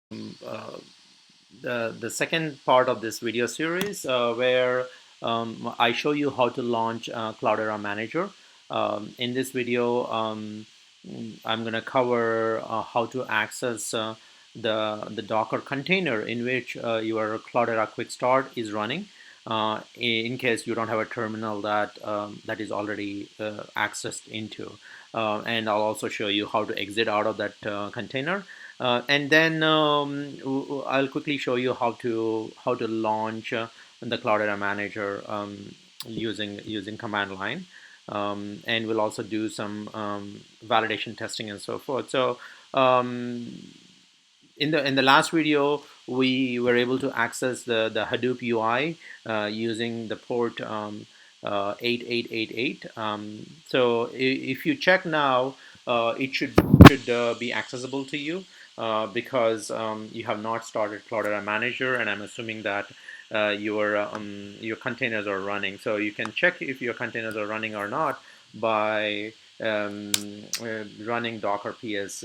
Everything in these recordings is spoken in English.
uh, the second part of this video series where I show you how to launch Cloudera Manager. In this video, I'm going to cover how to access the Docker container in which your Cloudera QuickStart is running. In case you don't have a terminal that is already accessed into, and I'll also show you how to exit out of that container. And then I'll quickly show you how to launch the Cloudera Manager using command line, and we'll also do some validation testing and so forth. So um, in the last video, we were able to access the Hadoop UI using the port 8888. So if you check now, it should be accessible to you because you have not started Cloudera Manager, and I'm assuming that your containers are running. So you can check if your containers are running or not by running Docker ps,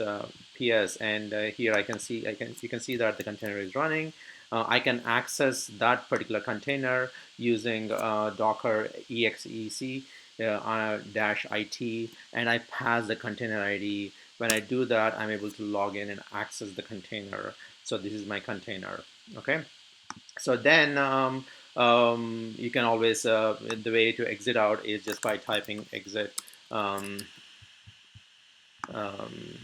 and here you can see that the container is running. I can access that particular container using Docker exec dash it, and I pass the container ID. When I do that, I'm able to log in and access the container. So this is my container. Okay. So then you can always the way to exit out is just by typing exit. Um, um,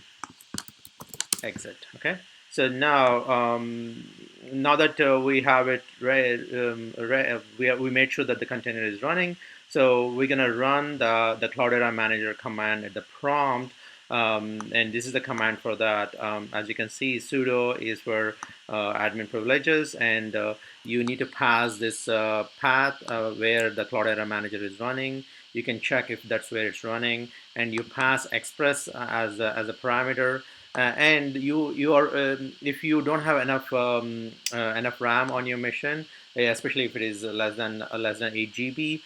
Exit. Okay. So now that we have it we made sure that the container is running. So we're gonna run the Cloudera Manager command at the prompt, and this is the command for that. As you can see, sudo is for admin privileges, and you need to pass this path where the Cloudera Manager is running. You can check if that's where it's running, and you pass express as a parameter. And you are if you don't have enough RAM on your machine, especially if it is less than 8 GB,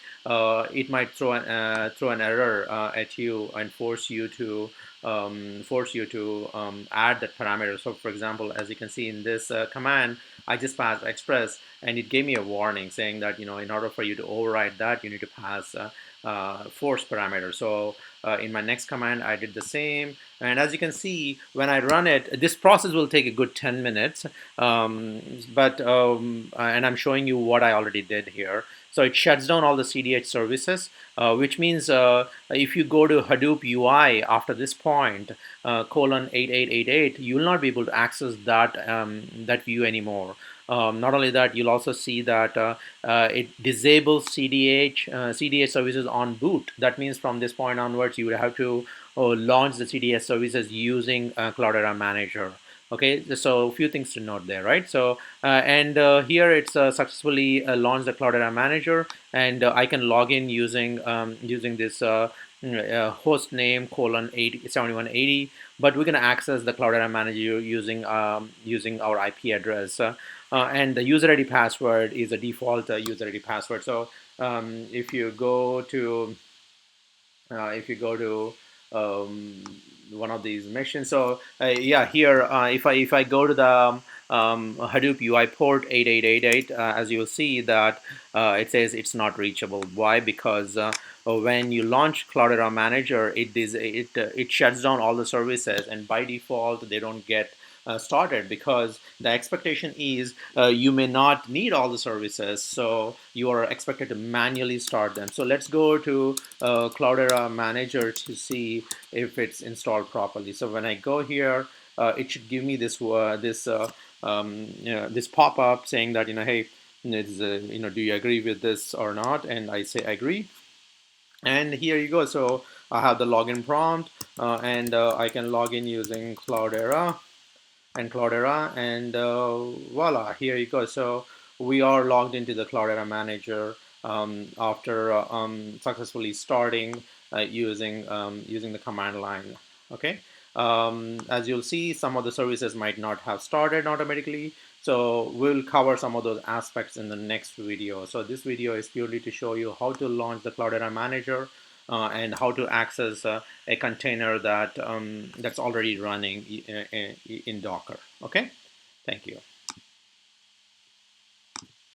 it might throw an error at you and force you to add that parameter. So for example, as you can see in this command, I just passed express, and it gave me a warning saying that in order for you to override that, you need to pass force parameter. So in my next command, I did the same. And as you can see, when I run it, this process will take a good 10 minutes. And I'm showing you what I already did here. So it shuts down all the CDH services, which means if you go to Hadoop UI after this point, colon 8888, you will not be able to access that view anymore. Not only that, you'll also see that it disables CDH services on boot. That means from this point onwards, you would have to launch the CDH services using Cloudera Manager. Okay, so a few things to note there, right? So and here it's successfully launched the Cloudera Manager, and I can log in using this host name colon 7180. But we're going to access the Cloudera Manager using our IP address. And the user ID password is a default user ID password. So if you go to one of these missions, so yeah, here if I go to the Hadoop UI port 8888, as you'll see that it says it's not reachable. Why? Because when you launch Cloudera Manager, it shuts down all the services, and by default they don't get started, because the expectation is you may not need all the services, so you are expected to manually start them. So let's go to Cloudera Manager to see if it's installed properly. So when I go here, it should give me this pop-up saying that hey, do you agree with this or not? And I say agree, and here you go. So I have the login prompt, and I can log in using Cloudera, and voila, here you go. So we are logged into the Cloudera Manager after successfully starting using the command line. Okay. As you'll see, some of the services might not have started automatically. So we'll cover some of those aspects in the next video. So this video is purely to show you how to launch the Cloudera Manager and how to access a container that's already running in Docker. Okay. Thank you.